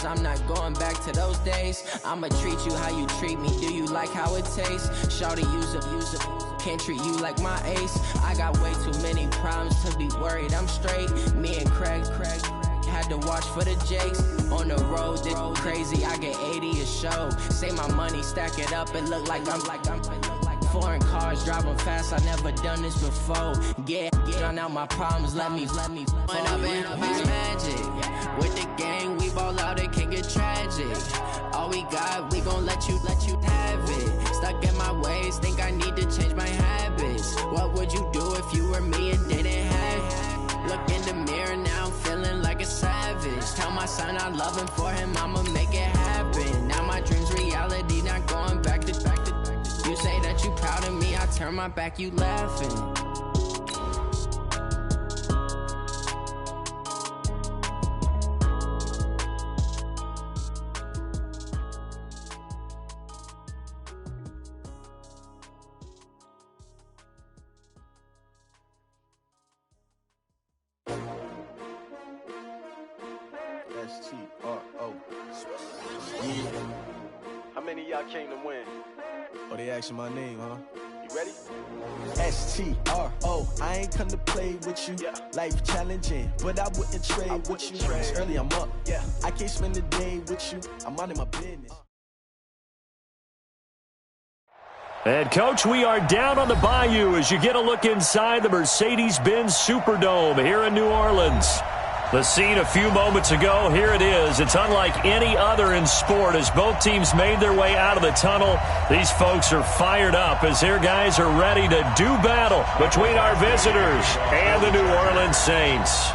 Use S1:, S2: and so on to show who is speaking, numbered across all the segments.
S1: I'm not going back to those days. I'ma treat you how you treat me. Do you like how it tastes? Shawty, use up. Can't treat you like my ace. I got way too many problems to be worried. I'm straight. Me and Craig had to watch for the Jakes. On the road, this crazy. I get 80 a show. Say my money, stack it up. It look like I'm foreign cars driving fast. I never done this before. Get on out my problems. Let me. When up and it's magic. With the gang, we ball out. It can get tragic. All we got, we gon' let you have it. Stuck in my ways, think I need to change my habits. What would you do if you were me and didn't have it? Look in the mirror now, I'm feeling like a savage. Tell my son I love him, for him I'ma make it happen. Now my dream's reality, not going back to. You say that you proud of me, I turn my back, you laughing.
S2: S-T-R-O. Yeah. How many of y'all came to win? Oh, they asking my name, huh? You ready? S-T-R-O. I ain't come to play with you. Yeah. Life challenging, but I wouldn't trade with you. It's early, I'm up. Yeah. I can't spend the day with you. I'm out of my business.
S3: And, Coach, we are down on the Bayou as you get a look inside the Mercedes-Benz Superdome here in New Orleans. The scene a few moments ago, here it is. It's unlike any other in sport as both teams made their way out of the tunnel. These folks are fired up as their guys are ready to do battle between our visitors and the New Orleans Saints.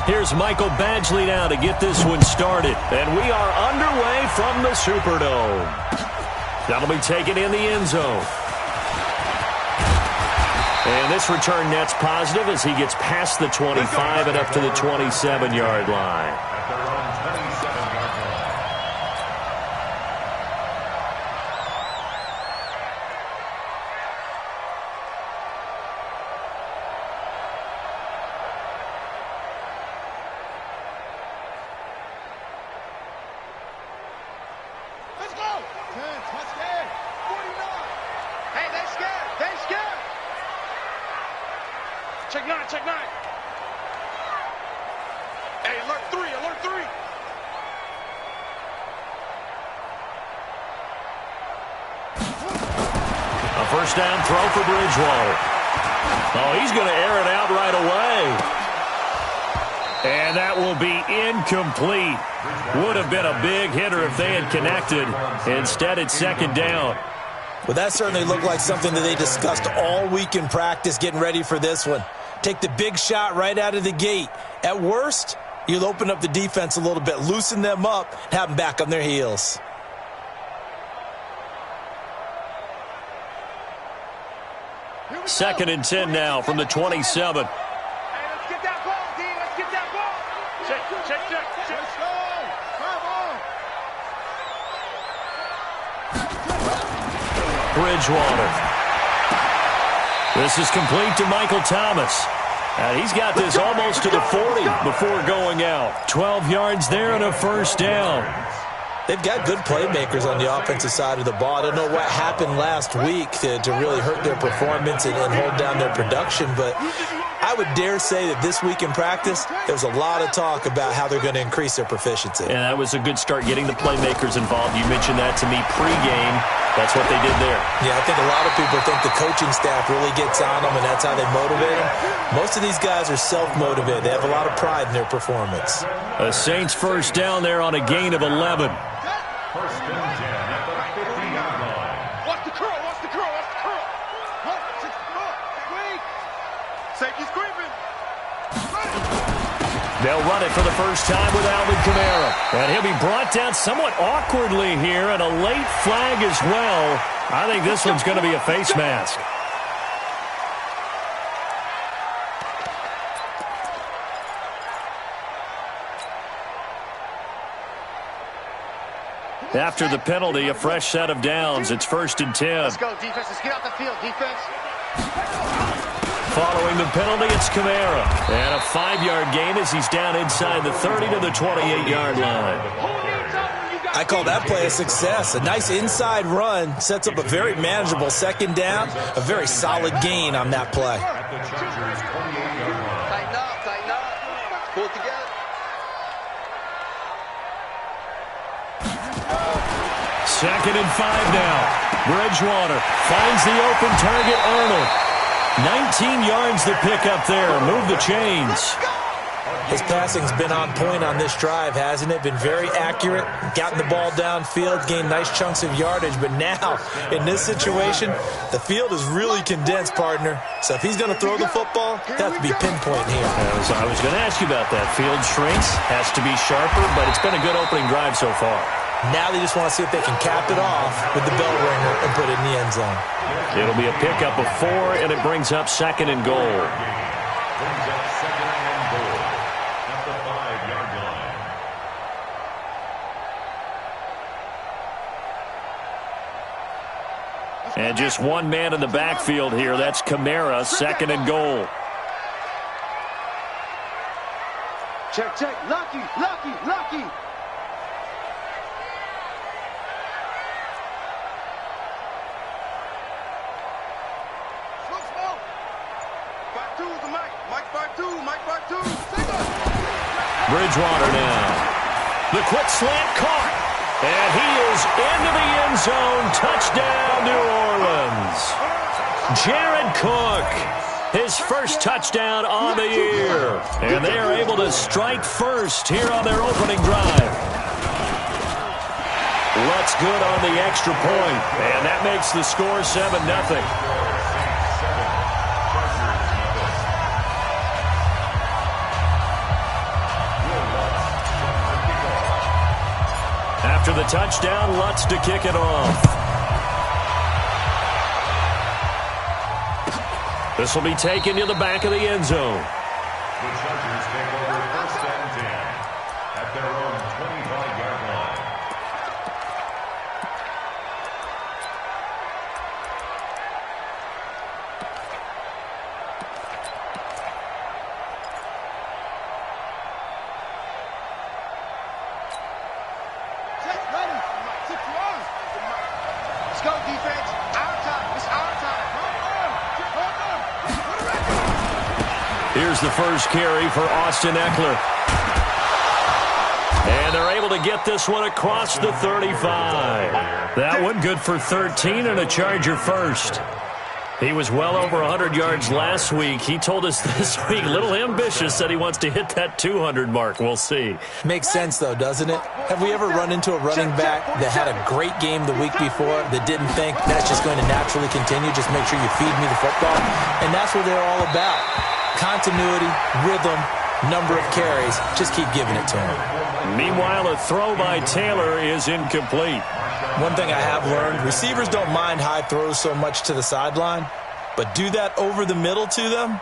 S3: Here's Michael Badgley now to get this one started. And we are underway from the Superdome. That'll be taken in the end zone. And this return net's positive as he gets past the 25 and up to the 27-yard line.
S4: Let's go! 10, touchdown! 49! Hey, they scared! They scared! Check 9, check 9. Hey, alert 3, alert 3.
S3: A first down throw for Bridgewater. Oh, he's going to air it out right away. And that will be incomplete. Would have been a big hitter if they had connected. Instead, it's second down.
S5: Well, that certainly looked like something that they discussed all week in practice getting ready for this one. Take the big shot right out of the gate. At worst, you'll open up the defense a little bit, loosen them up, have them back on their heels.
S3: Second and 10 now from the 27.
S4: Hey, let's get that ball, D. Let's get that ball. Check. Let's go. Come on.
S3: Bridgewater. This is complete to Michael Thomas. And he's got this almost to the 40 before going out. 12 yards there and a first down.
S5: They've got good playmakers on the offensive side of the ball. I don't know what happened last week to really hurt their performance and hold down their production, but I would dare say that this week in practice, there's a lot of talk about how they're going to increase their proficiency.
S3: And that was a good start getting the playmakers involved. You mentioned that to me pregame. That's what they did there.
S5: Yeah, I think a lot of people think the coaching staff really gets on them, and that's how they motivate them. Most of these guys are self-motivated. They have a lot of pride in their performance.
S3: The Saints first down there on a gain of 11.
S6: First and 10 at the 50-yard line.
S4: Watch the curl. Wait. Safety's creeping.
S3: They'll run it for the first time with Alvin Kamara. And he'll be brought down somewhat awkwardly here, and a late flag as well. I think this one's going to be a face mask. After the penalty, a fresh set of downs. It's first and 10.
S4: Let's go, defense. Let's get out the field, defense.
S3: Following the penalty, it's Kamara. And a 5-yard gain as he's down inside the 30 to the 28-yard line.
S5: I call that play a success. A nice inside run sets up a very manageable second down, a very solid gain on that play.
S4: Tighten up. Pull it together.
S3: Second and 5 now. Bridgewater finds the open target, Arnold. 19 yards to pick up there. Move the chains.
S5: His passing's been on point on this drive, hasn't it? Been very accurate, gotten the ball downfield, gained nice chunks of yardage. But now, in this situation, the field is really condensed, partner. So if he's going to throw the football, it has to be pinpoint here.
S3: I was going to ask you about that. Field shrinks, has to be sharper, but it's been a good opening drive so far.
S5: Now they just want to see if they can cap it off with the bell ringer and put it in the end zone.
S3: It'll be a pickup of 4, and it brings up second and goal.
S6: Brings up second and goal at the 5-yard line.
S3: And just one man in the backfield here. That's Kamara, second and goal.
S4: Check. Lucky.
S3: Bridgewater now. The quick slant caught. And he is into the end zone. Touchdown, New Orleans. Jared Cook, his first touchdown on the year. And they are able to strike first here on their opening drive. Lutz good on the extra point. And that makes the score 7-0. After the touchdown, Lutz to kick it off. This will be taken to the back of the end zone.
S6: The Chargers take over first and 10 at their own 25-yard line.
S4: Let's go, defense. Our time. It's our time.
S3: Here's the first carry for Austin Eckler. And they're able to get this one across the 35. That one good for 13 and a Charger first. He was well over 100 yards last week. He told us this week, a little ambitious, said he wants to hit that 200 mark. We'll see.
S5: Makes sense, though, doesn't it? Have we ever run into a running back that had a great game the week before that didn't think that's just going to naturally continue? Just make sure you feed me the football. And that's what they're all about. Continuity, rhythm, number of carries. Just keep giving it to him.
S3: Meanwhile, a throw by Taylor is incomplete.
S5: One thing I have learned, receivers don't mind high throws so much to the sideline, but do that over the middle to them,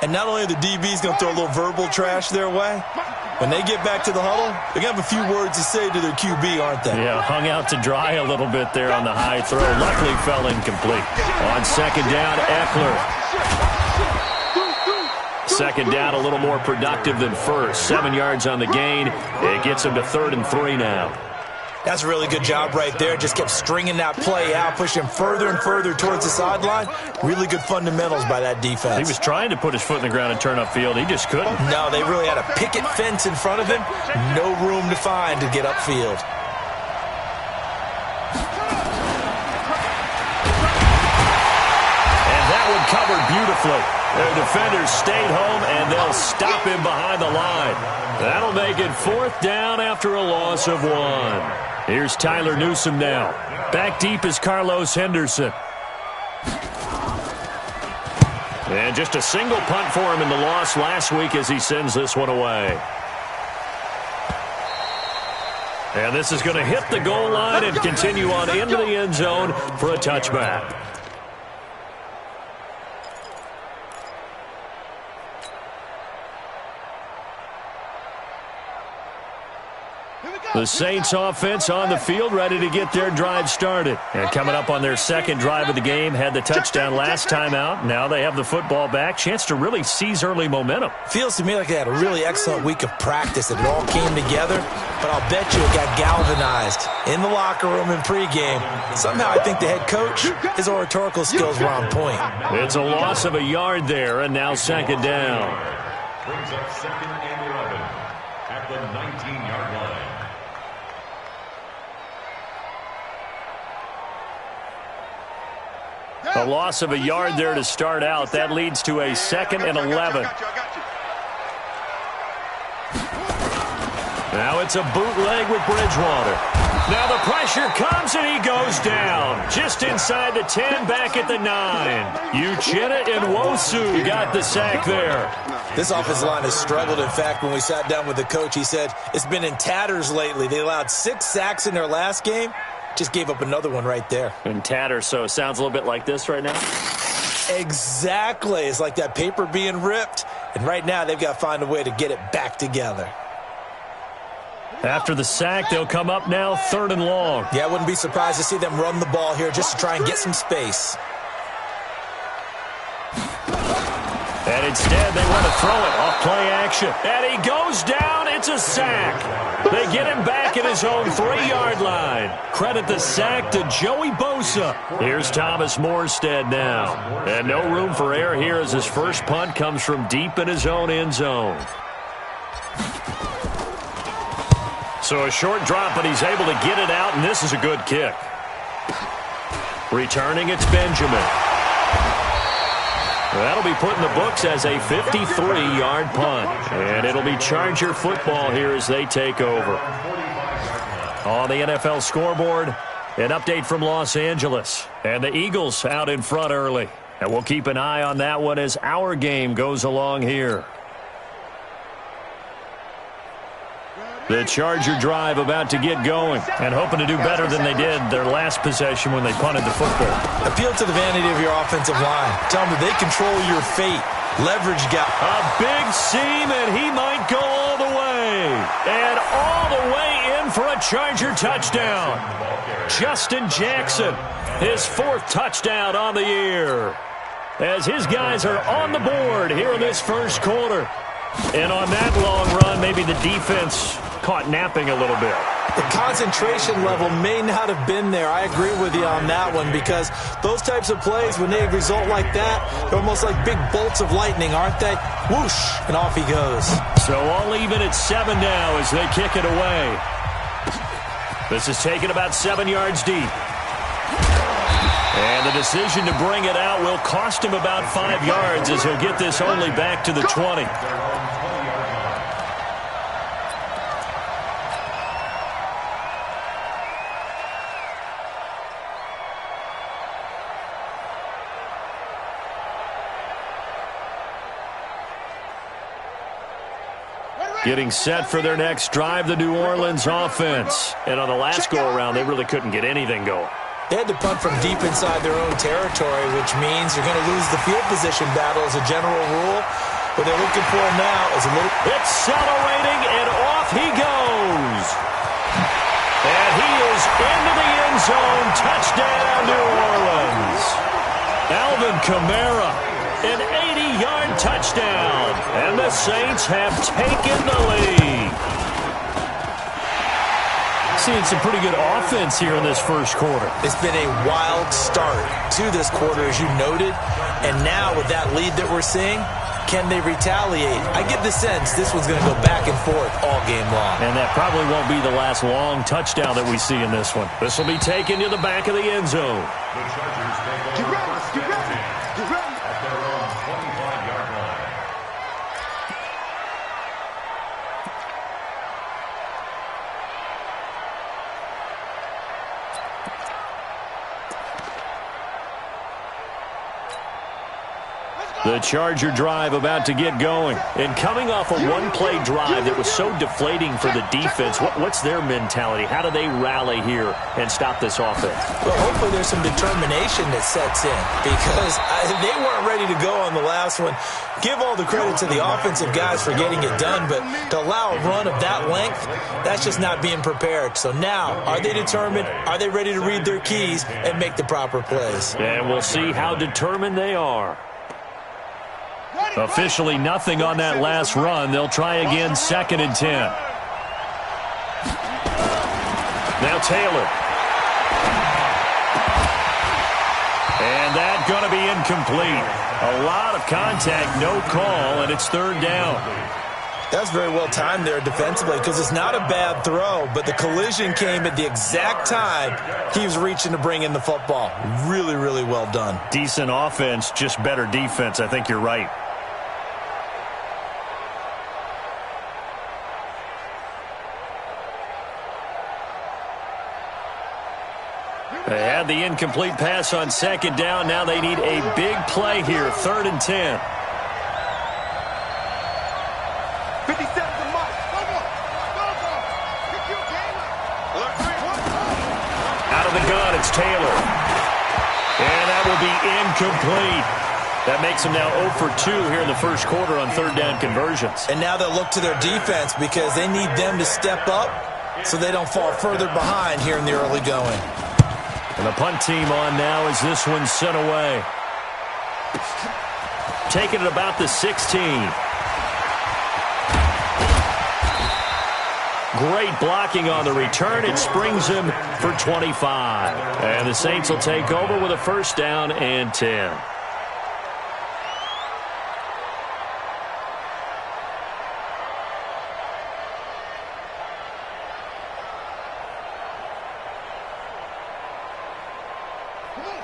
S5: and not only are the DBs going to throw a little verbal trash their way, when they get back to the huddle, they're going to have a few words to say to their QB, aren't they?
S3: Yeah, hung out to dry a little bit there on the high throw. Luckily fell incomplete. On second down, Eckler. Second down, a little more productive than first. 7 yards on the gain. It gets him to 3rd and 3 now.
S5: That's a really good job right there. Just kept stringing that play out, pushing him further and further towards the sideline. Really good fundamentals by that defense.
S3: He was trying to put his foot in the ground and turn upfield. He just couldn't.
S5: No, they really had a picket fence in front of him. No room to find to get upfield.
S3: And that one covered beautifully. Their defenders stayed home, and they'll stop him behind the line. That'll make it 4th down after a loss of 1. Here's Tyler Newsome now. Back deep is Carlos Henderson. And just a single punt for him in the loss last week as he sends this one away. And this is going to hit the goal line and continue on into the end zone for a touchback. The Saints offense on the field, ready to get their drive started. And coming up on their second drive of the game, had the touchdown last time out. Now they have the football back. Chance to really seize early momentum.
S5: Feels to me like they had a really excellent week of practice. It all came together, but I'll bet you it got galvanized in the locker room in pregame. Somehow I think the head coach, his oratorical skills were on point.
S3: It's a loss of a yard there, and now second down.
S6: Brings up 2nd and 11 at the 19-yard line.
S3: A loss of a yard there to start out. That leads to a 2nd and 11. Now it's a bootleg with Bridgewater. Now the pressure comes and he goes down. Just inside the 10, back at the 9. Uchenna and Nwosu got the sack there.
S5: This offensive line has struggled. In fact, when we sat down with the coach, he said it's been in tatters lately. They allowed 6 sacks in their last game. Just gave up another one right there.
S3: In tatters, so it sounds a little bit like this right now?
S5: Exactly. It's like that paper being ripped. And right now they've got to find a way to get it back together.
S3: After the sack, they'll come up now 3rd and long.
S5: Yeah, I wouldn't be surprised to see them run the ball here just to try and get some space.
S3: And instead, they want to throw it off play action. And he goes down. It's a sack. They get him back at his own 3-yard line. Credit the sack to Joey Bosa. Here's Thomas Morstead now. And no room for error here as his first punt comes from deep in his own end zone. So a short drop, but he's able to get it out, and this is a good kick. Returning, it's Benjamin. That'll be put in the books as a 53-yard punt. And it'll be Charger football here as they take over. On the NFL scoreboard, an update from Los Angeles. And the Eagles out in front early. And we'll keep an eye on that one as our game goes along here. The Charger drive about to get going and hoping to do better than they did their last possession when they punted the football.
S5: Appeal to the vanity of your offensive line. Tell them that they control your fate. Leverage guy.
S3: A big seam, and he might go all the way. And all the way in for a Charger touchdown. Justin Jackson, his 4th touchdown on the year. As his guys are on the board here in this first quarter. And on that long run, maybe the defense caught napping a little bit.
S5: The concentration level may not have been there. I agree with you on that one because those types of plays, when they result like that, they're almost like big bolts of lightning, aren't they? Whoosh, and off he goes.
S3: So all even at 7 now as they kick it away. This is taken about 7 yards deep. And the decision to bring it out will cost him about 5 yards as he'll get this only back to the 20. Getting set for their next drive, the New Orleans offense. And on the last go-around, they really couldn't get anything going.
S5: They had to punt from deep inside their own territory, which means you're going to lose the field position battle as a general rule. What they're looking for now is a little...
S3: Accelerating, and off he goes. And he is into the end zone. Touchdown, New Orleans. Alvin Kamara, an 80-yard touchdown. And the Saints have taken the lead. Seeing some pretty good offense here in this first quarter.
S5: It's been a wild start to this quarter, as you noted. And now with that lead that we're seeing, can they retaliate? I get the sense this one's going to go back and forth all game long.
S3: And that probably won't be the last long touchdown that we see in this one. This will be taken to the back of the end zone.
S6: The Chargers take over first and 10 at their own 25-yard line.
S3: The Charger drive about to get going. And coming off a one-play drive that was so deflating for the defense, what's their mentality? How do they rally here and stop this offense?
S5: Well, hopefully there's some determination that sets in because they weren't ready to go on the last one. Give all the credit to the offensive guys for getting it done, but to allow a run of that length, that's just not being prepared. So now, are they determined? Are they ready to read their keys and make the proper plays?
S3: And we'll see how determined they are. Officially nothing on that last run. They'll try again, 2nd and 10. Now Taylor. And that's going to be incomplete. A lot of contact, no call, and it's 3rd down.
S5: That's very well timed there defensively because it's not a bad throw, but the collision came at the exact time he was reaching to bring in the football. Really, really well done.
S3: Decent offense, just better defense. I think you're right. They had the incomplete pass on 2nd down. Now they need a big play here, 3rd and 10.
S4: 57 to Mike.
S3: Out of the gun, it's Taylor. And that will be incomplete. That makes them now 0 for 2 here in the first quarter on 3rd down conversions.
S5: And now they'll look to their defense because they need them to step up so they don't fall further behind here in the early going.
S3: And the punt team on now as this one's sent away. Taking it about the 16. Great blocking on the return. It springs him for 25. And the Saints will take over with a 1st down and 10.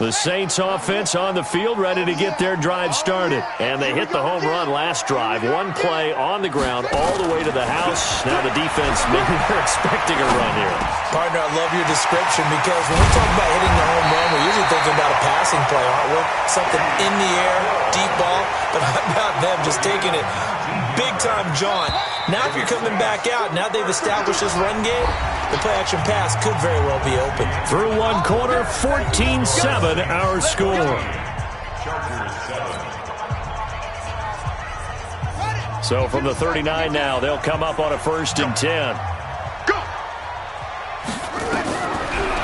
S3: The Saints offense on the field, ready to get their drive started. And they hit the home run last drive. One play on the ground all the way to the house. Now the defense, maybe they're expecting a run here.
S5: Partner, I love your description because when we talk about hitting the home run, we're usually thinking about a passing play, aren't we? Something in the air, deep ball. But how about them just taking it big-time jaunt? Now if you're coming back out, now they've established this run game, the play-action pass could very well be open.
S3: Through one quarter, 14-7 our score. So from the 39 now, they'll come up on a 1st and 10.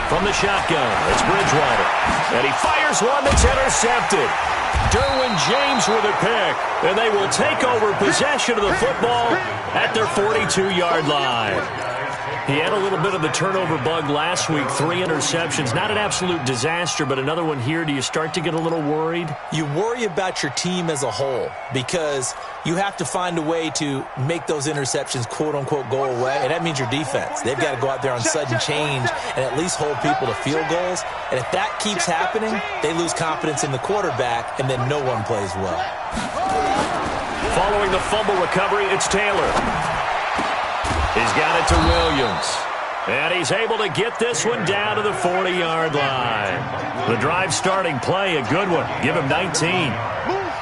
S3: From the shotgun, it's Bridgewater. And he fires one that's intercepted. Derwin James with a pick. And they will take over possession of the football at their 42-yard line. He had a little bit of the turnover bug last week, 3 interceptions. Not an absolute disaster, but another one here. Do you start to get a little worried?
S5: You worry about your team as a whole because you have to find a way to make those interceptions, quote-unquote, go away, and that means your defense. They've got to go out there on sudden change and at least hold people to field goals. And if that keeps happening, they lose confidence in the quarterback, and then no one plays well.
S3: Following the fumble recovery, it's Taylor. He's got it to Williams. And he's able to get this one down to the 40-yard line. The drive starting play, a good one. Give him 19.
S4: Move.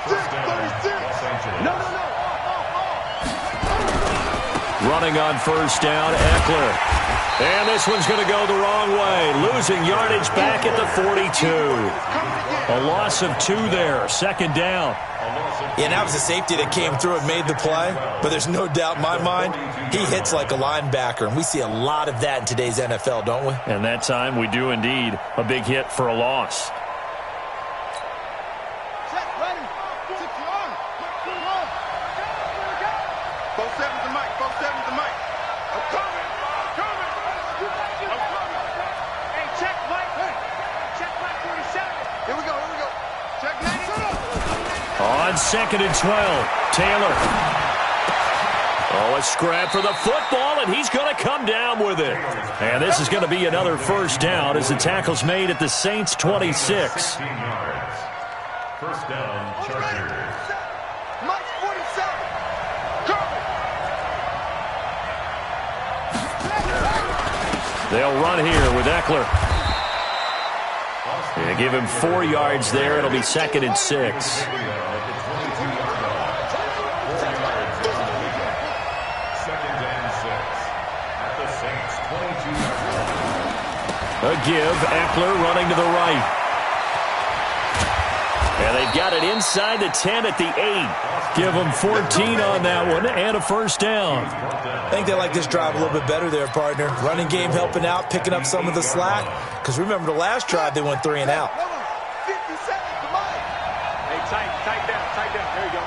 S4: 36. No.
S3: Running on 1st down, Eckler. And this one's going to go the wrong way. Losing yardage back at the 42. A loss of 2 there. 2nd down.
S5: Yeah, and that was the safety that came through and made the play. But there's no doubt in my mind, he hits like a linebacker. And we see a lot of that in today's NFL, don't we?
S3: And that time we do indeed. A big hit for a loss.
S4: Check, ready. 6 yard. Both 7 to Mike. I'm coming. Hey, check Mike. Check Mike 47. Here we go. Check 90.
S3: On 2nd and 12, Taylor. Oh, a scrap for the football, and he's going to come down with it. And this is going to be another 1st down as the tackle's made at the Saints' 26.
S6: 16 yards. 1st down, Chargers.
S4: Mike 47.
S3: They'll run here with Eckler. They give him 4 yards there. It'll be 2nd and 6. A give, Eckler running to the right. And they've got it inside the 10 at the 8. Give them 14 on that one and a first down.
S5: I think they like this drive a little bit better there, partner. Running game helping out, picking up some of the slack. Because remember the last drive, they went 3 and out.
S4: 50 seconds to mine. Hey, tight down. There you go.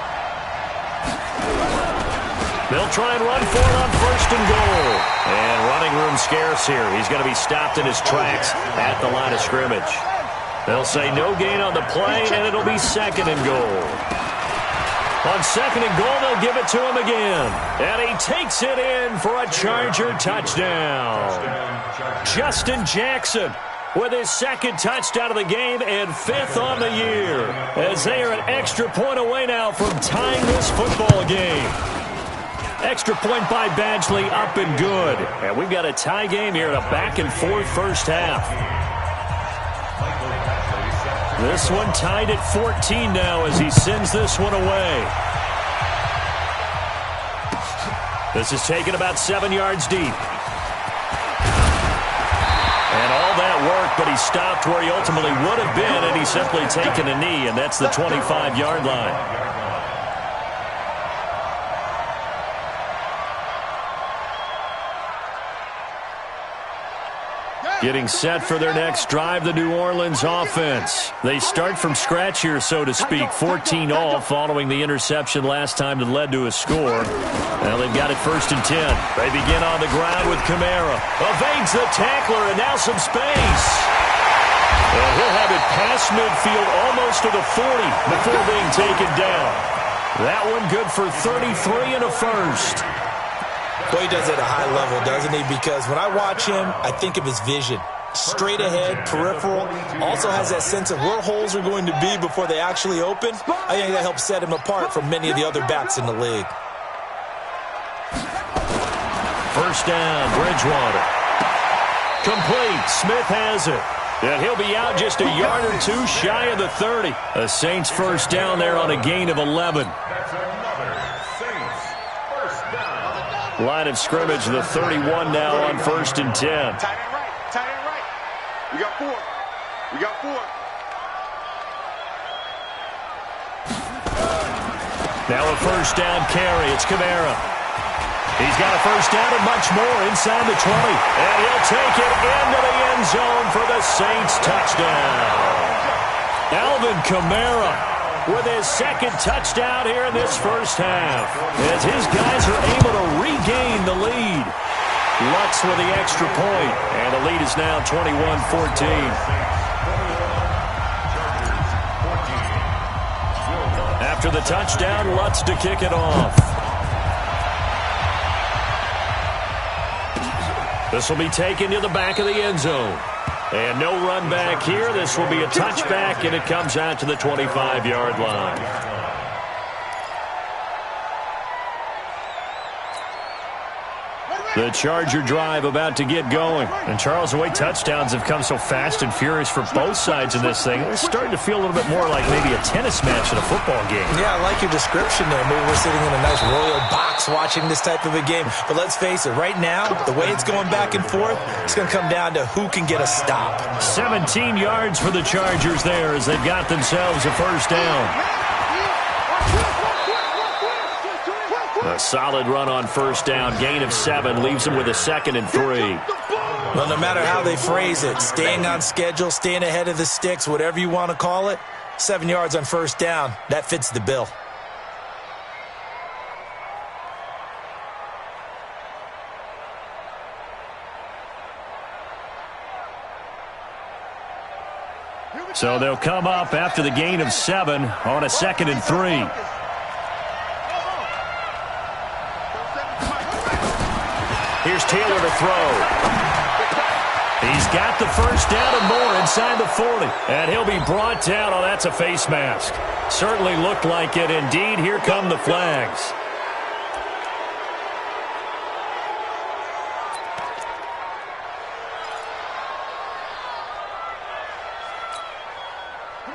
S3: They'll try and run for it on 1st and goal. And running room scarce here. He's going to be stopped in his tracks at the line of scrimmage. They'll say no gain on the play, and it'll be 2nd and goal. On 2nd and goal, they'll give it to him again. And he takes it in for a Charger touchdown. Justin Jackson with his 2nd touchdown of the game and 5th on the year. As they are an extra point away now from tying this football game. Extra point by Badgley, up and good. And we've got a tie game here in a back-and-forth first half. This one tied at 14 now as he sends this one away. This is taken about 7 yards deep. And all that work, but he stopped where he ultimately would have been, and he's simply taken a knee, and that's the 25-yard line. Getting set for their next drive, the New Orleans offense. They start from scratch here, so to speak. 14 all following the interception last time that led to a score. Now they've got it 1st and 10. They begin on the ground with Kamara. Evades the tackler, and now some space. And he'll have it past midfield almost to the 40 before being taken down. That one good for 33 and a first.
S5: Boy, he does it at a high level, doesn't he? Because when I watch him, I think of his vision. Straight ahead, peripheral. Also has that sense of where holes are going to be before they actually open. I think that helps set him apart from many of the other backs in the league.
S3: First down, Bridgewater. Complete. Smith has it. And he'll be out just a yard or 2 shy of the 30. A Saints first down there on a gain of 11. Line of scrimmage, the 31 now on 1st and 10.
S4: Tight end right. We got 4.
S3: Now a first down carry. It's Kamara. He's got a first down and much more inside the 20. And he'll take it into the end zone for the Saints touchdown. Alvin Kamara with his 2nd touchdown here in this first half, as his guys are able to regain the lead. Lutz with the extra point, and the lead is now 21-14. After the touchdown, Lutz to kick it off. This will be taken to the back of the end zone. And no run back here. This will be a touchback, and it comes out to the 25-yard line. The Charger drive about to get going. And, Charles, the way touchdowns have come so fast and furious for both sides in this thing, it's starting to feel a little bit more like maybe a tennis match in a football game. Yeah, I like your description there. Maybe we're sitting in a nice royal box watching this type of a game. But let's face it, right now, the way it's going back and forth, it's going to come down to who can get a stop. 17 yards for the Chargers there as they've got themselves a first down. A solid run on first down. Gain of 7 leaves them with a 2nd and 3. Well, no matter how they phrase it, staying on schedule, staying ahead of the sticks, whatever you want to call it, 7 yards on first down, that fits the bill. So they'll come up after the gain of 7 on a 2nd and 3. Here's Taylor to throw. He's got the first down and more inside the 40. And he'll be brought down. Oh, that's a face mask. Certainly looked like it. Indeed, here come the flags.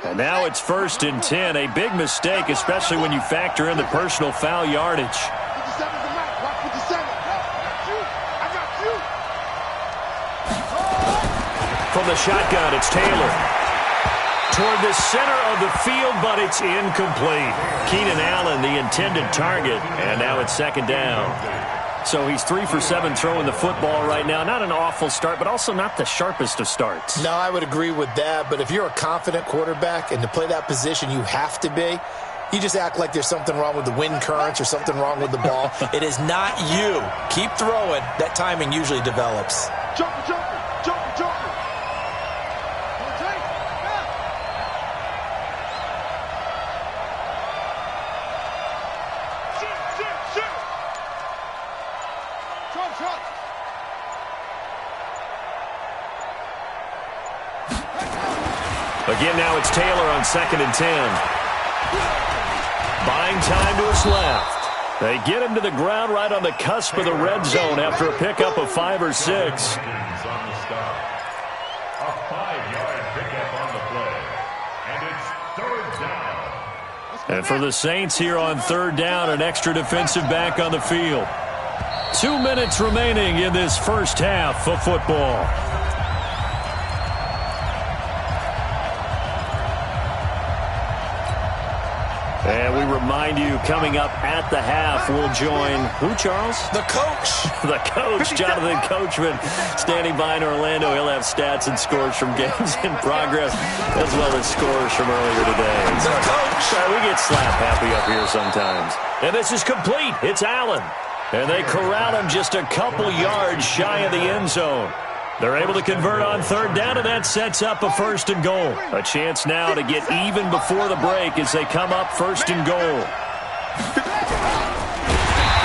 S3: And now it's 1st and 10. A big mistake, especially when you factor in the personal foul yardage. From the shotgun, it's Taylor. Toward the center of the field, but it's incomplete. Keenan Allen, the intended target, and now it's 2nd down. So he's 3 for 7 throwing the football right now. Not an awful start, but also not the sharpest of starts.
S5: No, I would agree with that, but if you're a confident quarterback and to play that position you have to be, you just act like there's something wrong with the wind currents or something wrong with the ball. It is not you. Keep throwing. That timing usually develops.
S4: Jumper, jumper, jumper, jumper.
S3: Again, now it's Taylor on 2nd and 10. Buying time to his left. They get him to the ground right on the cusp of the red zone after a pickup of 5 or 6.
S6: A 5-yard pickup on the play. And it's 3rd down.
S3: And for the Saints here on 3rd down, an extra defensive back on the field. 2 minutes remaining in this first half of football. And we remind you, coming up at the half, we'll join who, Charles?
S5: The coach.
S3: The coach, Jonathan Coachman, standing by in Orlando. He'll have stats and scores from games in progress, as well as scores from earlier today.
S5: The coach.
S3: We get slap happy up here sometimes. And this is complete. It's Allen. And they corral him just a couple yards shy of the end zone. They're able to convert on 3rd down, and that sets up a 1st and goal. A chance now to get even before the break as they come up 1st and goal.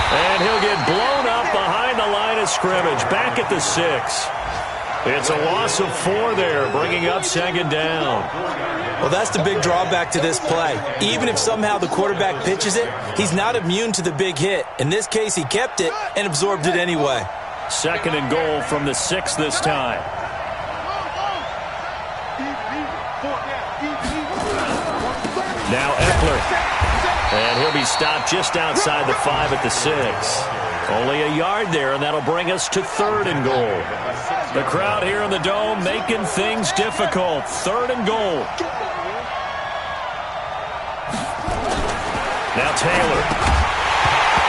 S3: And he'll get blown up behind the line of scrimmage, back at the 6. It's a loss of 4 there, bringing up 2nd down.
S5: Well, that's the big drawback to this play. Even if somehow the quarterback pitches it, he's not immune to the big hit. In this case, he kept it and absorbed it anyway.
S3: 2nd and goal from the 6 this time. Now Eckler. And he'll be stopped just outside the 5 at the 6. Only a yard there, and that'll bring us to 3rd and goal. The crowd here in the Dome making things difficult. 3rd and goal. Now Taylor.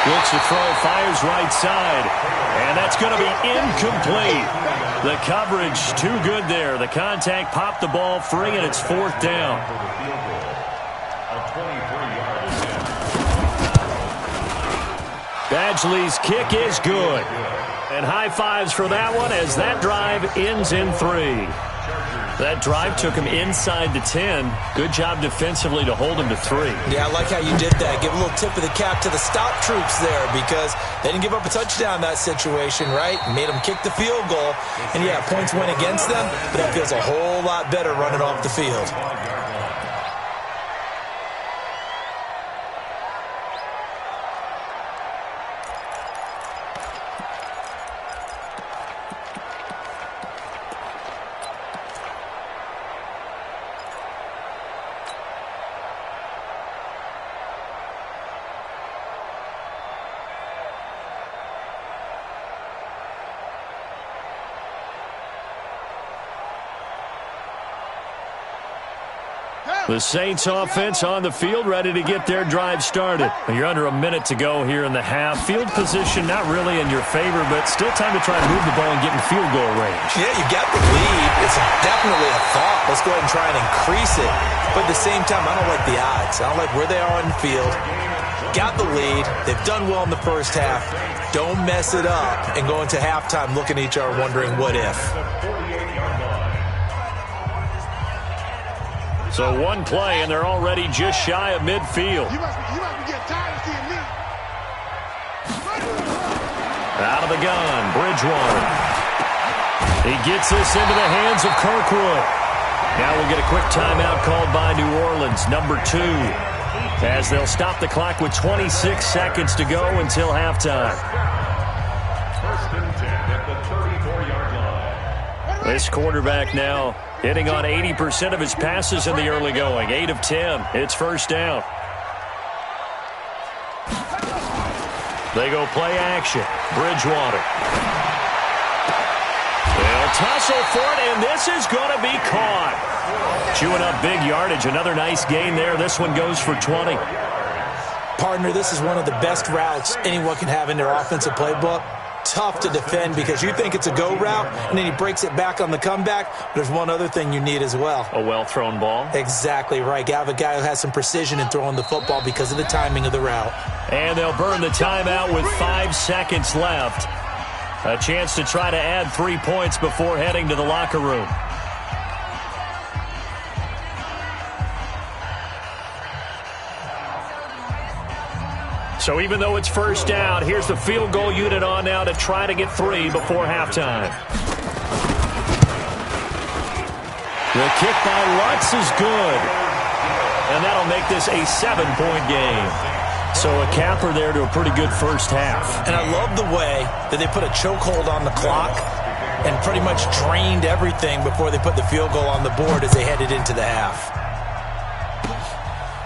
S3: Looks to throw, fires right side. And that's going to be incomplete. The coverage too good there. The contact popped the ball free, and it's 4th down. Badgley's kick is good. And high fives for that one as that drive ends in 3. That drive took him inside the 10. Good job defensively to hold him to 3.
S5: Yeah, I like how you did that. Give a little tip of the cap to the stop troops there because they didn't give up a touchdown in that situation, right? Made them kick the field goal. And, yeah, points went against them, but that feels a whole lot better running off the field.
S3: The Saints offense on the field, ready to get their drive started. You're under a minute to go here in the half. Field position not really in your favor, but still time to try and move the ball and get in field goal range.
S5: Yeah, you got the lead. It's definitely a thought. Let's go ahead and try and increase it. But at the same time, I don't like the odds. I don't like where they are on the field. Got the lead. They've done well in the first half. Don't mess it up and go into halftime looking at each other wondering what if.
S3: So one play, and they're already just shy of midfield.
S4: You must be getting tired of seeing me.
S3: Out of the gun, Bridgewater. He gets this into the hands of Kirkwood. Now we'll get a quick timeout called by New Orleans, number 2, as they'll stop the clock with 26 seconds to go until halftime.
S6: 1st and 10 at the 34-yard line.
S3: This quarterback now hitting on 80% of his passes in the early going. 8 of 10. It's first down. They go play action. Bridgewater. They'll tussle for it, and this is going to be caught. Chewing up big yardage. Another nice gain there. This one goes for 20.
S5: Partner, this is one of the best routes anyone can have in their offensive playbook. Tough to defend because you think it's a go route, and then he breaks it back on the comeback. There's one other thing you need as well.
S3: A well-thrown ball.
S5: Exactly right. You have a guy who has some precision in throwing the football because of the timing of the route.
S3: And they'll burn the timeout with 5 seconds left. A chance to try to add 3 points before heading to the locker room. So even though it's first down, here's the field goal unit on now to try to get 3 before halftime. The kick by Lutz is good. And that'll make this a 7-point game. So a capper there to a pretty good first half.
S5: And I love the way that they put a chokehold on the clock and pretty much drained everything before they put the field goal on the board as they headed into the half.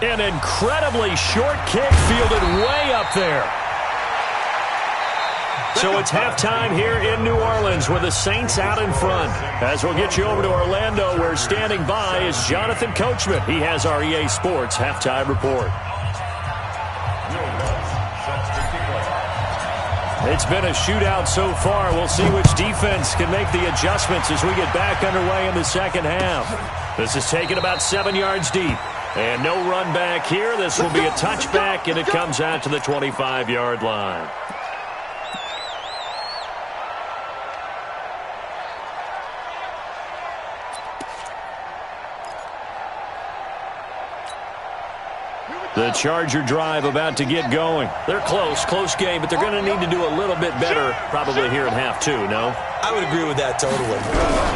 S3: An incredibly short kick fielded way up there. So it's halftime here in New Orleans with the Saints out in front. As we'll get you over to Orlando, where standing by is Jonathan Coachman. He has our EA Sports halftime report. It's been a shootout so far. We'll see which defense can make the adjustments as we get back underway in the second half. This is taken about 7 yards deep. And no run back here. This will be a touchback, and it comes out to the 25-yard line. The Charger drive about to get going. They're close game, but they're going to need to do a little bit better probably here in half 2, no?
S5: I would agree with that totally.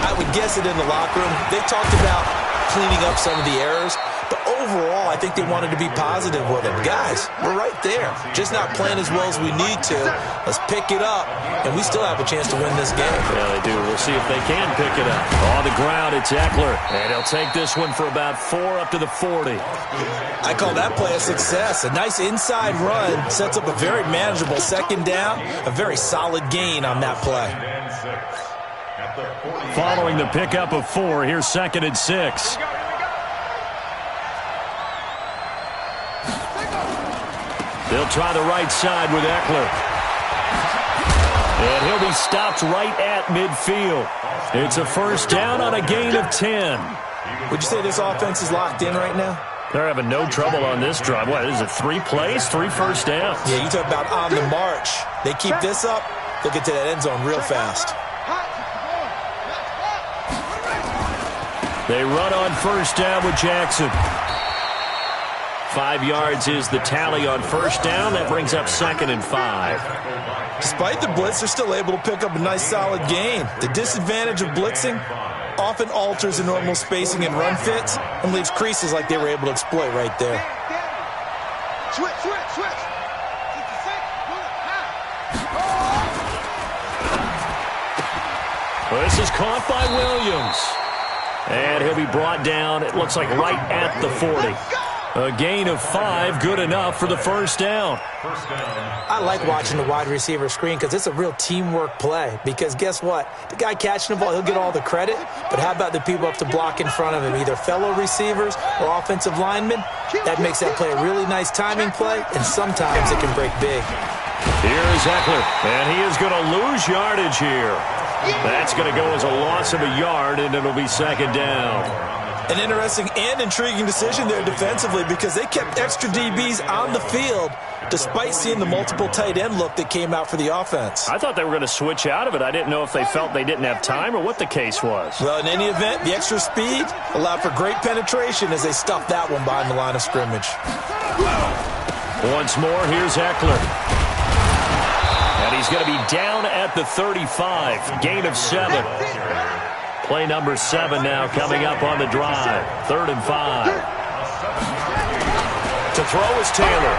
S5: I would guess it in the locker room. They talked about cleaning up some of the errors, but overall, I think they wanted to be positive with it. Guys, we're right there. Just not playing as well as we need to. Let's pick it up, and we still have a chance to win this game.
S3: Yeah, they do. We'll see if they can pick it up. On the ground, it's Eckler, and he'll take this one for about 4 up to the 40.
S5: I call that play a success. A nice inside run sets up a very manageable second down, a very solid gain on that play.
S3: Following the pickup of 4, here's 2nd and 6. They'll try the right side with Eckler. And he'll be stopped right at midfield. It's a first down on a gain of 10.
S5: Would you say this offense is locked in right now?
S3: They're having no trouble on this drive. What, is it 3 plays, 3 first downs?
S5: Yeah, you talk about on the march. They keep this up, they'll get to that end zone real fast.
S3: They run on first down with Jackson. 5 yards is the tally on first down. That brings up 2nd and 5.
S5: Despite the blitz, they're still able to pick up a nice solid gain. The disadvantage of blitzing often alters the normal spacing and run fits and leaves creases like they were able to exploit right there.
S4: Switch.
S3: Well, this is caught by Williams. And he'll be brought down, it looks like right at the 40. A gain of 5, good enough for the first down.
S5: I like watching the wide receiver screen because it's a real teamwork play. Because guess what? The guy catching the ball, he'll get all the credit. But how about the people up to block in front of him, either fellow receivers or offensive linemen? That makes that play a really nice timing play, and sometimes it can break big.
S3: Here's Eckler, and he is going to lose yardage here. That's going to go as a loss of a yard, and it'll be 2nd down.
S5: An interesting and intriguing decision there defensively because they kept extra DBs on the field despite seeing the multiple tight end look that came out for the offense.
S3: I thought they were going to switch out of it. I didn't know if they felt they didn't have time or what the case was.
S5: Well, in any event, the extra speed allowed for great penetration as they stuffed that one behind the line of scrimmage.
S3: Once more, here's Eckler. And he's going to be down at the 35. Gain of 7. Play number 7 now coming up on the drive. 3rd and 5. To throw is Taylor.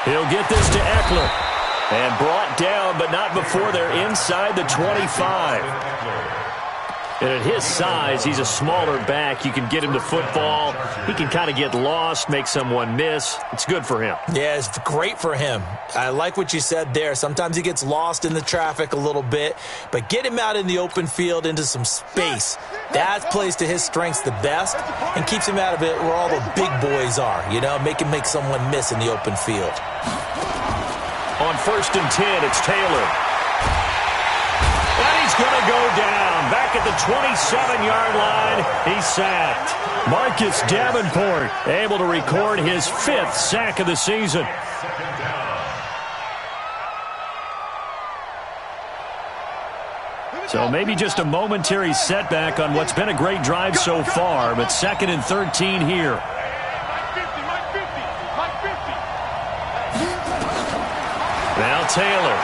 S3: He'll get this to Eckler. And brought down, but not before they're inside the 25. And at his size, he's a smaller back. You can get him to football. He can kind of get lost, make someone miss. It's good for him.
S5: Yeah, it's great for him. I like what you said there. Sometimes he gets lost in the traffic a little bit, but get him out in the open field into some space. That plays to his strengths the best and keeps him out of it where all the big boys are, you know, make him make someone miss in the open field.
S3: On 1st and 10, it's Taylor. And he's going to go down. Back at the 27-yard line, he's sacked. Marcus Davenport able to record his 5th sack of the season. So maybe just a momentary setback on what's been a great drive so far, but 2nd and 13 here. Now Taylor.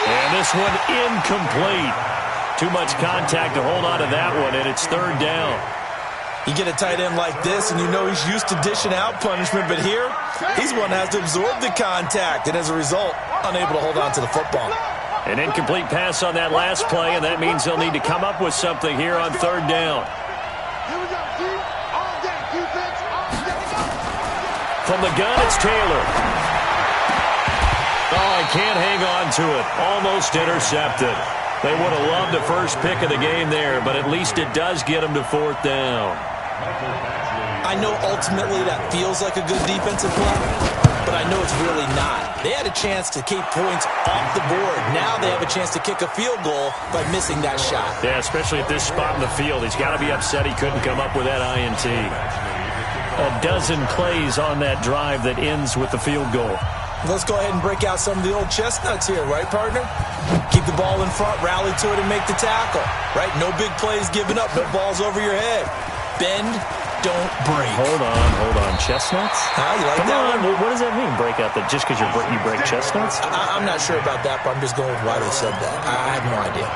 S3: And this one incomplete. Too much contact to hold on to that one, and it's 3rd down.
S5: You get a tight end like this, and you know he's used to dishing out punishment, but here, he's one that has to absorb the contact, and as a result, unable to hold on to the football.
S3: An incomplete pass on that last play, and that means they'll need to come up with something here on 3rd down. From the gun, it's Taylor. Oh, I can't hang on to it. Almost intercepted. They would have loved the first pick of the game there, but at least it does get them to 4th down.
S5: I know ultimately that feels like a good defensive play, but I know it's really not. They had a chance to keep points off the board. Now they have a chance to kick a field goal by missing that shot.
S3: Yeah, especially at this spot in the field. He's got to be upset he couldn't come up with that INT. A dozen plays on that drive that ends with the field goal.
S5: Let's go ahead and break out some of the old chestnuts here, right, partner? Keep the ball in front, rally to it, and make the tackle, right? No big plays given up, no balls over your head. Bend, don't break.
S3: Hold on. Chestnuts?
S5: You like
S3: Come
S5: that
S3: on.
S5: one?
S3: What does that mean, break out? That just because you break chestnuts?
S5: I'm not sure about that, but I'm just going with why they said that. I have no idea.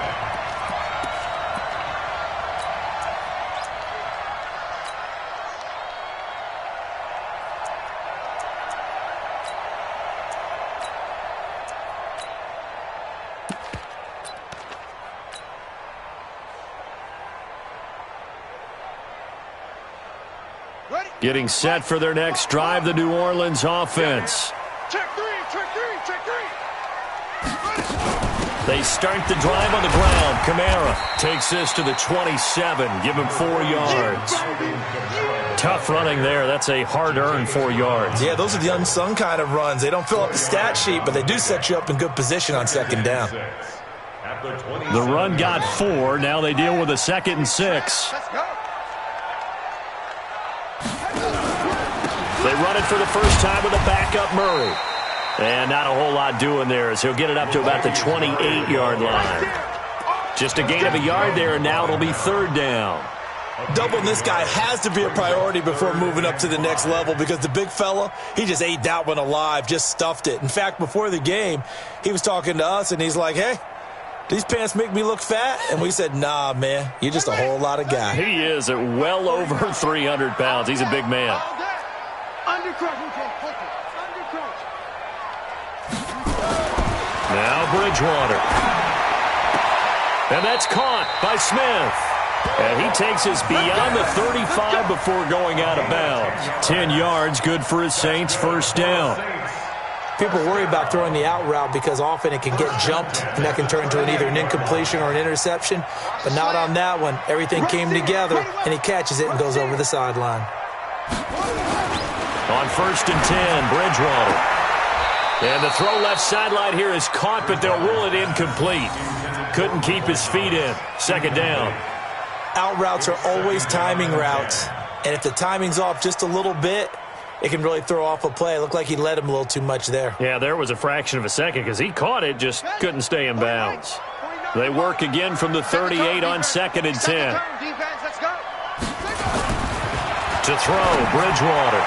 S3: Getting set for their next drive, the New Orleans offense.
S4: Check three.
S3: They start the drive on the ground. Kamara takes this to the 27. Give him 4 yards. Tough running there. That's a hard-earned 4 yards.
S5: Yeah, those are the unsung kind of runs. They don't fill up the stat sheet, but they do set you up in good position on 2nd down.
S3: The run got 4. Now they deal with a 2nd and 6.
S4: Let's go.
S3: They run it for the first time with a backup Murray. And not a whole lot doing there as he'll get it up to about the 28-yard line. Just a gain of a yard there, and now it'll be 3rd down.
S5: Doubling this guy has to be a priority before moving up to the next level because the big fella, he just ate that one alive, just stuffed it. In fact, before the game, he was talking to us, and he's like, hey, these pants make me look fat? And we said, nah, man, you're just a whole lot of guy.
S3: He is at well over 300 pounds. He's a big man. Now Bridgewater. And that's caught by Smith. And he takes us beyond the 35 before going out of bounds. 10 yards, good for his Saints, 1st down.
S5: People worry about throwing the out route because often it can get jumped, and that can turn into either an incompletion or an interception. But not on that one. Everything came together, and he catches it and goes over the sideline.
S3: On 1st and 10, Bridgewater. And the throw left sideline here is caught, but they'll rule it incomplete. Couldn't keep his feet in. 2nd down.
S5: Out routes are always timing routes, and if the timing's off just a little bit, it can really throw off a play. It looked like he led him a little too much there.
S3: Yeah, there was a fraction of a second because he caught it, just couldn't stay in bounds. They work again from the 38 on 2nd and 10. To throw, Bridgewater.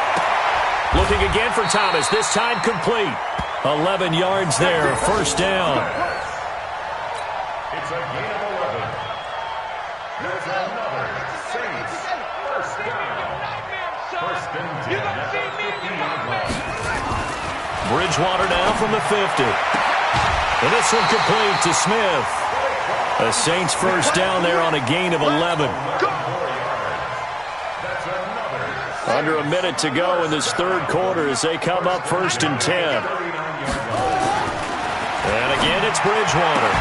S3: Looking again for Thomas, this time complete. 11 yards there, 1st down.
S6: It's a gain of 11. That's another Saints 1st down. 1st and 10 at the 50-yard line.
S3: Bridgewater now from the 50. And this one complete to Smith. The Saints first down there on a gain of 11. Under a minute to go in this third quarter as they come up first and 10. And again, it's Bridgewater.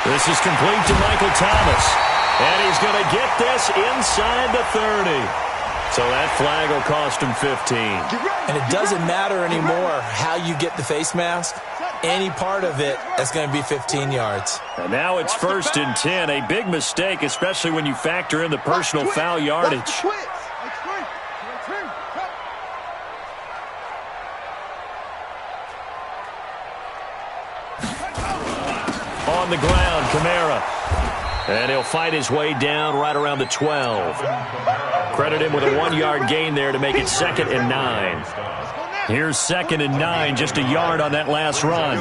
S3: This is complete to Michael Thomas. And he's going to get this inside the 30. So that flag will cost him 15.
S5: And it doesn't matter anymore how you get the face mask. Any part of it is going to be 15 yards.
S3: And now it's first and 10. A big mistake, especially when you factor in the personal foul yardage. On the ground, Kamara. And he'll fight his way down right around the 12. Credit him with a 1-yard gain there to make it 2nd and 9. Here's 2nd and 9, just a yard on that last run.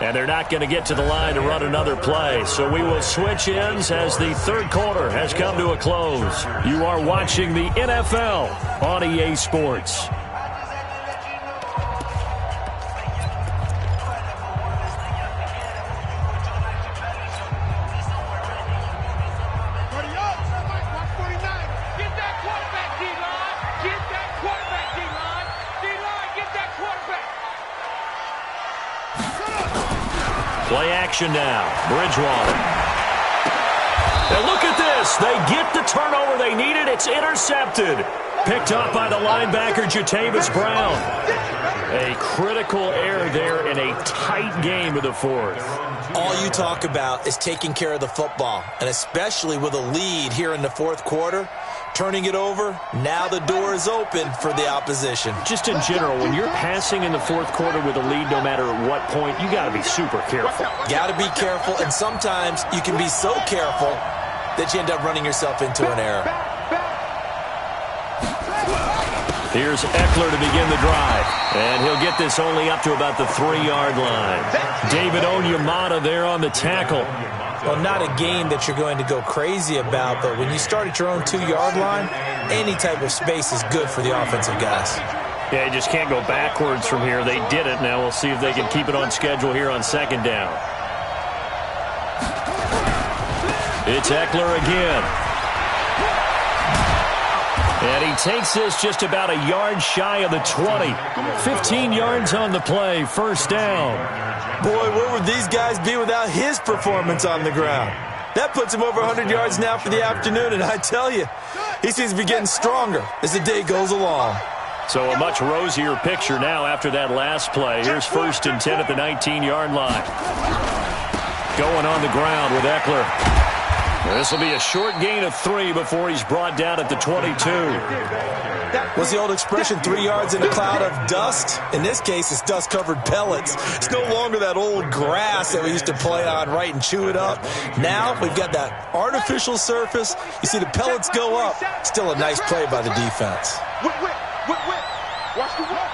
S3: And they're not going to get to the line to run another play. So we will switch ends as the third quarter has come to a close. You are watching the NFL on EA Sports. Play action now. Bridgewater. And look at this. They get the turnover they needed. It's intercepted. Picked up by the linebacker, Jatavis Brown. A critical error there in a tight game of the fourth.
S5: All you talk about is taking care of the football, and especially with a lead here in the fourth quarter, turning it over, now the door is open for the opposition.
S3: Just in general, when you're passing in the fourth quarter with a lead, no matter at what point, you got to be super careful.
S5: Got to be careful, and sometimes you can be so careful that you end up running yourself into an error.
S3: Here's Eckler to begin the drive, and he'll get this only up to about the 3-yard line. David Onyemata there on the tackle.
S5: Well, not a game that you're going to go crazy about, but when you start at your own 2-yard line, any type of space is good for the offensive guys.
S3: Yeah, you just can't go backwards from here. They did it. Now we'll see if they can keep it on schedule here on 2nd down. It's Eckler again. And he takes this just about a yard shy of the 20. 15 yards on the play, first down.
S5: Boy, where would these guys be without his performance on the ground? That puts him over 100 yards now for the afternoon, and I tell you, he seems to be getting stronger as the day goes along.
S3: So a much rosier picture now after that last play. Here's 1st and 10 at the 19-yard line. Going on the ground with Eckler. This will be a short gain of 3 before he's brought down at the 22.
S5: What's the old expression, 3 yards in a cloud of dust? In this case, it's dust-covered pellets. It's no longer that old grass that we used to play on, right, and chew it up. Now we've got that artificial surface. You see the pellets go up. Still a nice play by the defense.
S4: Watch the walk.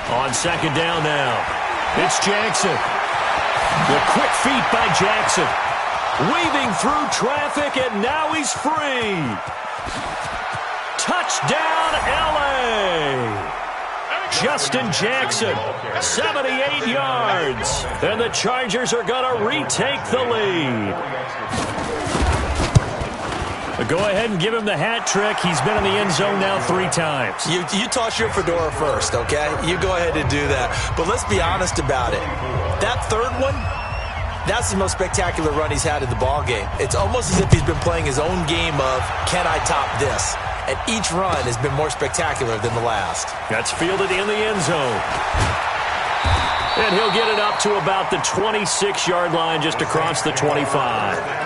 S3: On 2nd down now, it's Jackson. The quick feet by Jackson. Weaving through traffic, and now he's free. Touchdown, L.A. Justin Jackson, 78 yards. And the Chargers are going to retake the lead. Go ahead and give him the hat trick. He's been in the end zone now 3 times.
S5: You toss your fedora first, okay? You go ahead and do that. But let's be honest about it. That third one, that's the most spectacular run he's had in the ballgame. It's almost as if he's been playing his own game of, can I top this? And each run has been more spectacular than the last.
S3: That's fielded in the end zone. And he'll get it up to about the 26-yard line, just across the 25.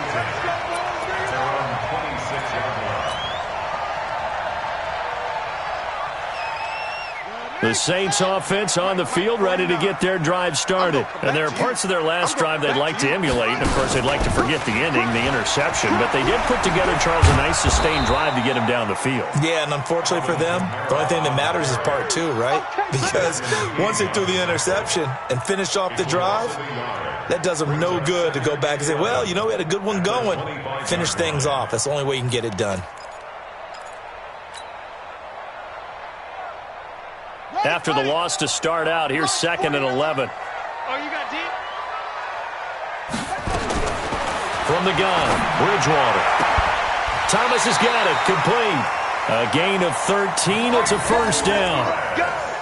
S3: The Saints offense on the field, ready to get their drive started. And there are parts of their last drive they'd like to emulate. And, of course, they'd like to forget the ending, the interception. But they did put together, Charles, a nice sustained drive to get him down the field. Yeah, and unfortunately for them, the only thing that matters is part two, right? Because once they threw the interception and finished off the drive, that does them no good to go back and say, well, you know, we had a good one going. Finish things off. That's the only way you can get it done. After the loss to start out, here's 2nd and 11.
S4: Oh, you got deep?
S3: From the gun, Bridgewater. Thomas has got it, complete. A gain of 13, it's a first down.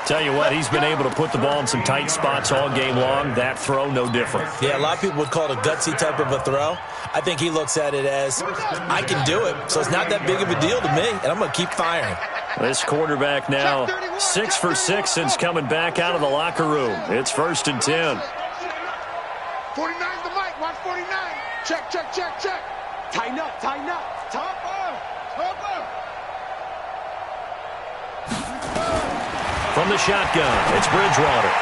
S3: Tell you what, he's been able to put the ball in some tight spots all game long. That throw, no different.
S5: Yeah, a lot of people would call it a gutsy type of a throw. I think he looks at it as, I can do it, so it's not that big of a deal to me, and I'm going to keep firing.
S3: This quarterback now 6 for 6 since coming back out of the locker room. It's 1st and 10.
S4: 49's the mic. Watch 49. Check, check, check, check. Tighten up, tighten up. Top up. Top up.
S3: From the shotgun, it's Bridgewater.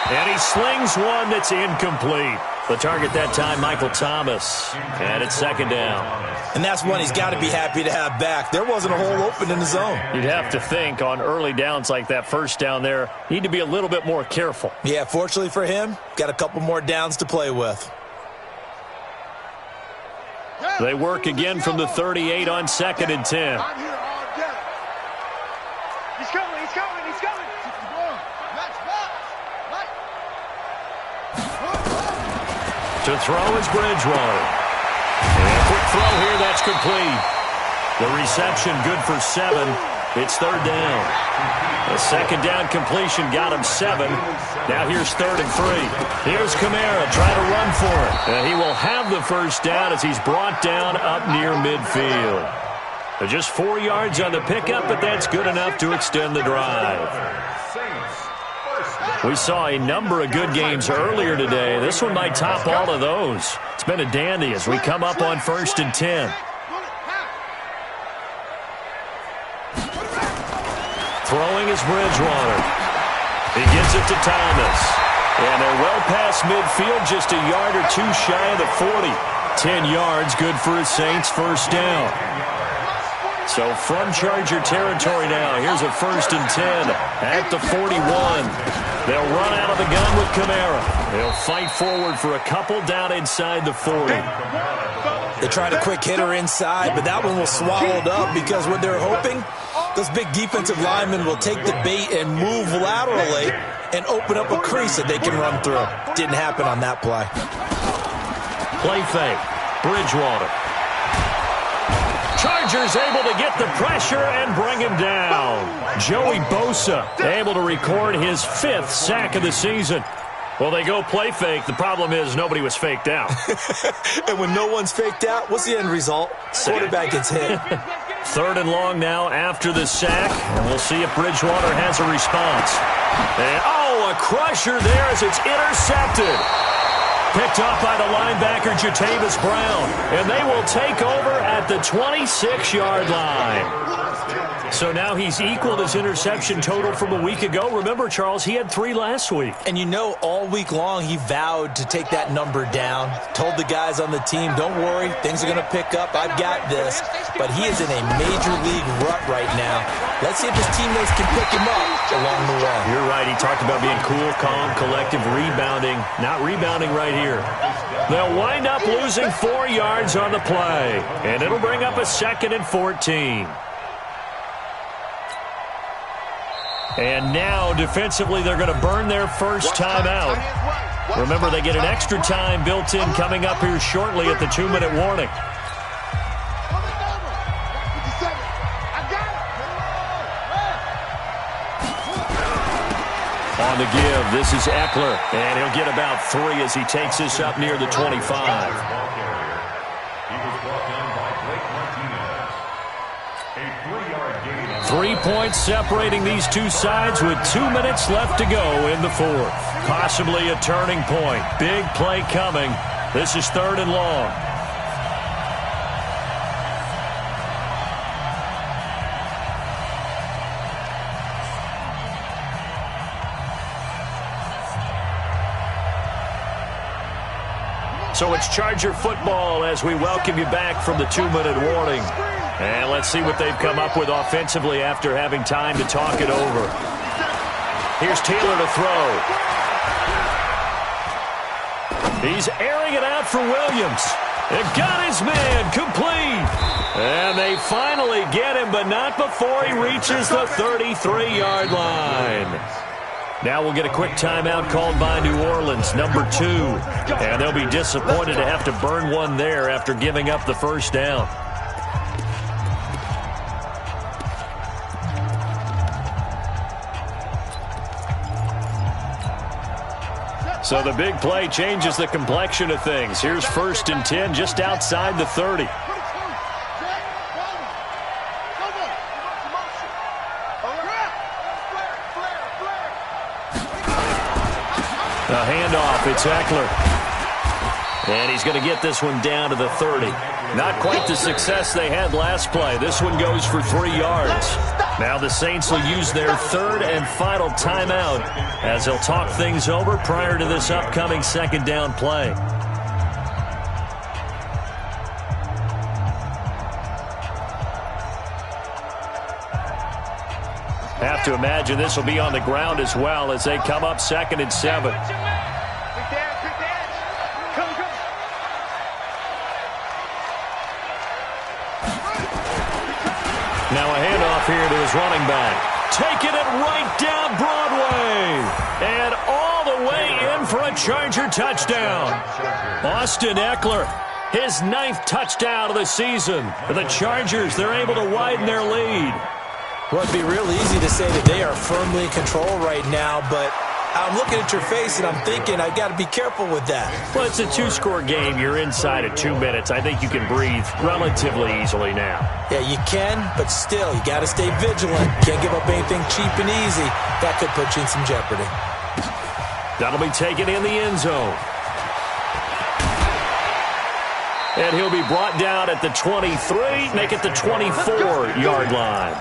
S3: And he slings one that's incomplete. The target that time, Michael Thomas. And it's 2nd down.
S5: And that's one he's got to be happy to have back. There wasn't a hole open in the zone.
S3: You'd have to think on early downs like that first down there, need to be a little bit more careful.
S5: Yeah, fortunately for him, got a couple more downs to play with.
S3: They work again from the 38 on 2nd and 10.
S4: I'm here all day. He's coming, he's coming, he's coming.
S3: To throw is Bridgewater. And a quick throw here, that's complete. The reception good for 7. It's 3rd down. A 2nd down completion got him 7. Now here's 3rd and 3. Here's Kamara trying to run for it. And he will have the first down as he's brought down up near midfield. Just 4 yards on the pickup, but that's good enough to extend the drive. We saw a number of good games earlier today. This one might top all of those. It's been a dandy as we come up on 1st and 10. Throwing is Bridgewater. He gives it to Thomas. And they're well past midfield, just a yard or two shy of the 40. 10 yards, good for a Saints first down. So from Charger territory now, here's a 1st and 10 at the 41. They'll run out of the gun with Kamara. They'll fight forward for a couple down inside the 40.
S5: They tried a quick hitter inside, but that one was swallowed up because what they're hoping, those big defensive linemen will take the bait and move laterally and open up a crease that they can run through. Didn't happen on that play.
S3: Play fake. Bridgewater. Chargers able to get the pressure and bring him down. Joey Bosa able to record his 5th sack of the season. Well, they go play fake. The problem is nobody was faked out.
S5: And when no one's faked out, what's the end result? Quarterback gets hit.
S3: 3rd and long now after the sack. And we'll see if Bridgewater has a response. And, oh, a crusher there as it's intercepted. Picked up by the linebacker, Jatavis Brown. And they will take over at the 26-yard line. So now he's equaled his interception total from a week ago. Remember, Charles, he had 3 last week.
S5: And you know, all week long he vowed to take that number down. Told the guys on the team, don't worry, things are going to pick up. I've got this. But he is in a major league rut right now. Let's see if his teammates can pick him up along the way.
S3: You're right. He talked about being cool, calm, collective, rebounding. Not rebounding right here. They'll wind up losing 4 yards on the play. And it'll bring up a 2nd and 14. And now, defensively, they're going to burn their first time out. Remember, they get an extra time built in coming up here shortly at the 2-minute warning. On the give, this is Eckler, and he'll get about 3 as he takes this up near the 25. 3 points separating these two sides with 2 minutes left to go in the 4th. Possibly a turning point. Big play coming. This is 3rd and long. So it's Charger football as we welcome you back from the 2-minute warning. And let's see what they've come up with offensively after having time to talk it over. Here's Taylor to throw. He's airing it out for Williams. It got his man complete. And they finally get him, but not before he reaches the 33-yard line. Now we'll get a quick timeout called by New Orleans, number 2. And they'll be disappointed to have to burn one there after giving up the first down. So the big play changes the complexion of things. Here's 1st and 10 just outside the 30. A handoff, it's Eckler. And he's going to get this one down to the 30. Not quite the success they had last play. This one goes for 3 yards. Now the Saints will use their 3rd and final timeout as they'll talk things over prior to this upcoming 2nd down play. Have to imagine this will be on the ground as well as they come up 2nd and 7. Now a handoff here to his running back. Taking it right down Broadway. And all the way in for a Charger touchdown. Austin Eckler, his 9th touchdown of the season. For the Chargers, they're able to widen their lead.
S5: Well, it'd be real easy to say that they are firmly in control right now, but I'm looking at your face and I'm thinking I've got to be careful with that.
S3: Well, it's a 2-score game. You're inside of 2 minutes. I think you can breathe relatively easily now.
S5: Yeah, you can, but still, you got to stay vigilant. Can't give up anything cheap and easy. That could put you in some jeopardy.
S3: That'll be taken in the end zone. And he'll be brought down at the 23, make it the 24-yard line.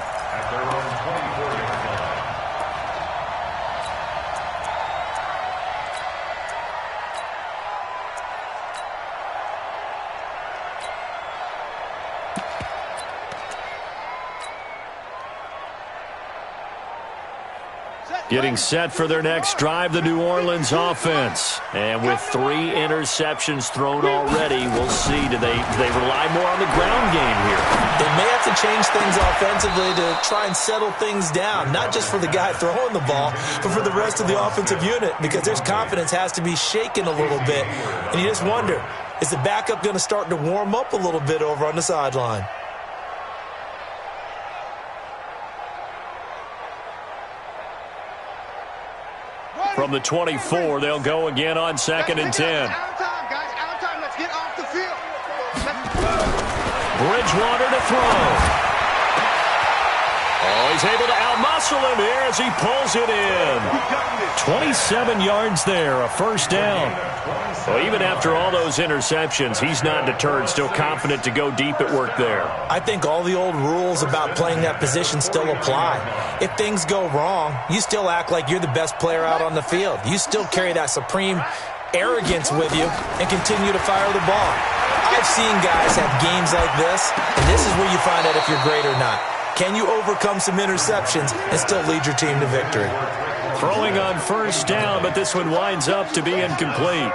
S3: Getting set for their next drive, the New Orleans offense. And with 3 interceptions thrown already, we'll see. Do they rely more on the ground game here?
S5: They may have to change things offensively to try and settle things down, not just for the guy throwing the ball, but for the rest of the offensive unit, because their confidence has to be shaken a little bit. And you just wonder, is the backup going to start to warm up a little bit over on the sideline?
S3: From the 24, they'll go again on 2nd and 10.
S4: Out of time, guys. Out of time. Let's get off the field.
S3: Bridgewater to throw. Oh, he's able to outmuscle him here as he pulls it in. 27 yards there, a first down. Well, even after all those interceptions, he's not deterred, still confident to go deep at work there.
S5: I think all the old rules about playing that position still apply. If things go wrong, you still act like you're the best player out on the field. You still carry that supreme arrogance with you and continue to fire the ball. I've seen guys have games like this, and this is where you find out if you're great or not. Can you overcome some interceptions and still lead your team to victory?
S3: Throwing on first down, but this one winds up to be incomplete.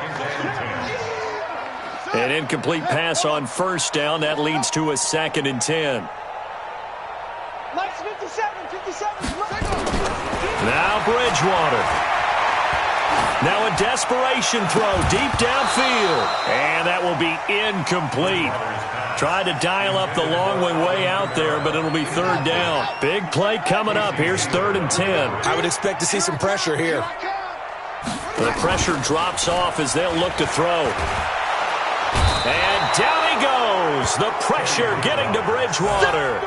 S3: An incomplete pass on first down. That leads to a 2nd and 10. Now Bridgewater. Now a desperation throw deep downfield. And that will be incomplete. Tried to dial up the long way out there, but it'll be 3rd down. Big play coming up. Here's 3rd and 10.
S5: I would expect to see some pressure here.
S3: The pressure drops off as they'll look to throw. And down he goes. The pressure getting to Bridgewater.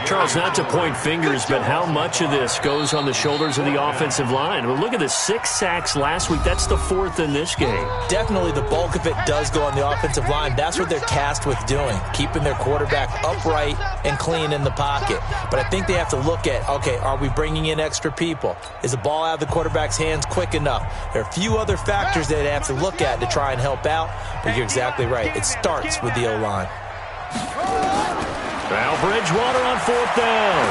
S3: Charles, not to point fingers, but how much of this goes on the shoulders of the offensive line? Well, look at the 6 sacks last week. That's the 4th in this game.
S5: Definitely the bulk of it does go on the offensive line. That's what they're tasked with doing, keeping their quarterback upright and clean in the pocket. But I think they have to look at, okay, are we bringing in extra people? Is the ball out of the quarterback's hands quick enough? There are a few other factors that they have to look at to try and help out, but you're exactly right. It starts with the O-line.
S3: Now Bridgewater on 4th down.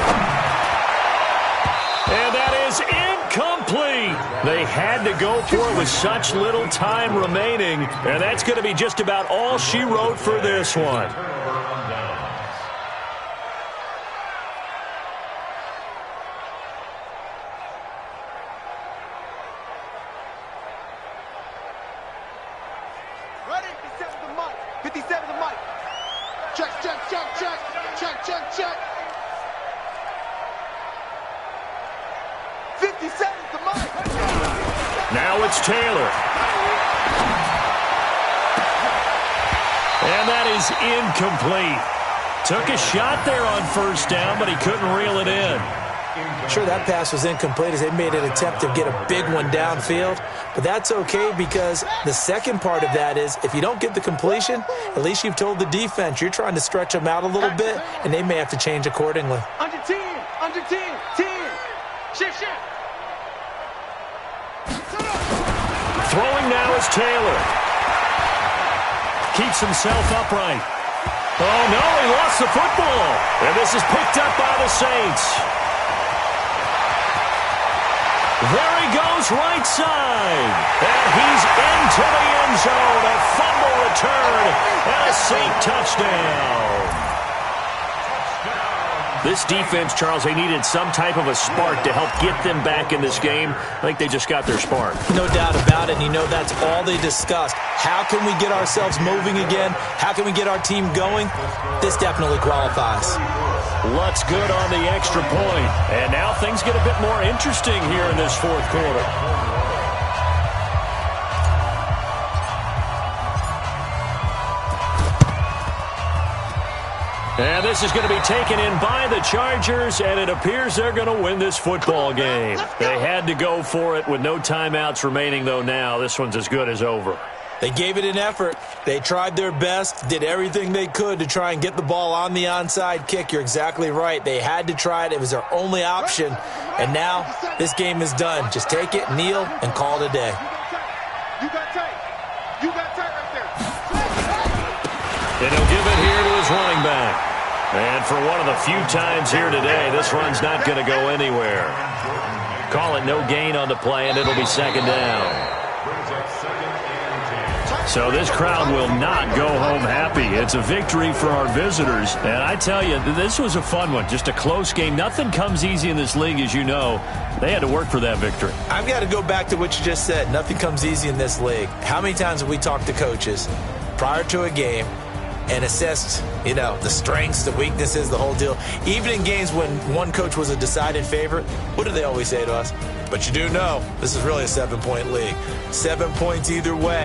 S3: And that is incomplete. They had to go for it with such little time remaining, and that's going to be just about all she wrote for this one.
S4: Ready? 57 to Mike. 57 to Mike. Check, check, check, check. Check, check, check. 57 to Mike.
S3: Now it's Taylor. And that is incomplete. Took a shot there on 1st down, but he couldn't reel it in.
S5: Sure, that pass was incomplete as they made an attempt to get a big one downfield, but that's okay because the second part of that is if you don't get the completion, at least you've told the defense you're trying to stretch them out a little bit, and they may have to change accordingly.
S4: Under 10, under 10, 10. Shift, shift.
S3: Throwing now is Taylor. Keeps himself upright. Oh, no, he lost the football. And this is picked up by the Saints. There he goes, right side. And he's into the end zone. A fumble return and a Saint touchdown. This defense, Charles, they needed some type of a spark to help get them back in this game. I think they just got their spark.
S5: No doubt about it, and you know that's all they discussed. How can we get ourselves moving again? How can we get our team going? This definitely qualifies.
S3: Lutz good on the extra point. And now things get a bit more interesting here in this 4th quarter. And this is going to be taken in by the Chargers, and it appears they're going to win this football game. They had to go for it with no timeouts remaining, though now this one's as good as over.
S5: They gave it an effort. They tried their best, did everything they could to try and get the ball on the onside kick. You're exactly right. They had to try it. It was their only option. And now this game is done. Just take it, kneel, and call it a day.
S4: You got tape. You got tape right there.
S3: And he'll give it here to his running back. And for one of the few times here today, this run's not going to go anywhere. Call it no gain on the play, and it'll be 2nd down. So this crowd will not go home happy. It's a victory for our visitors. And I tell you, this was a fun one. Just a close game. Nothing comes easy in this league, as you know. They had to work for that victory.
S5: I've got to go back to what you just said. Nothing comes easy in this league. How many times have we talked to coaches prior to a game and assessed, you know, the strengths, the weaknesses, the whole deal? Even in games when one coach was a decided favorite, what do they always say to us? But you do know this is really a 7-point league. 7 points either way.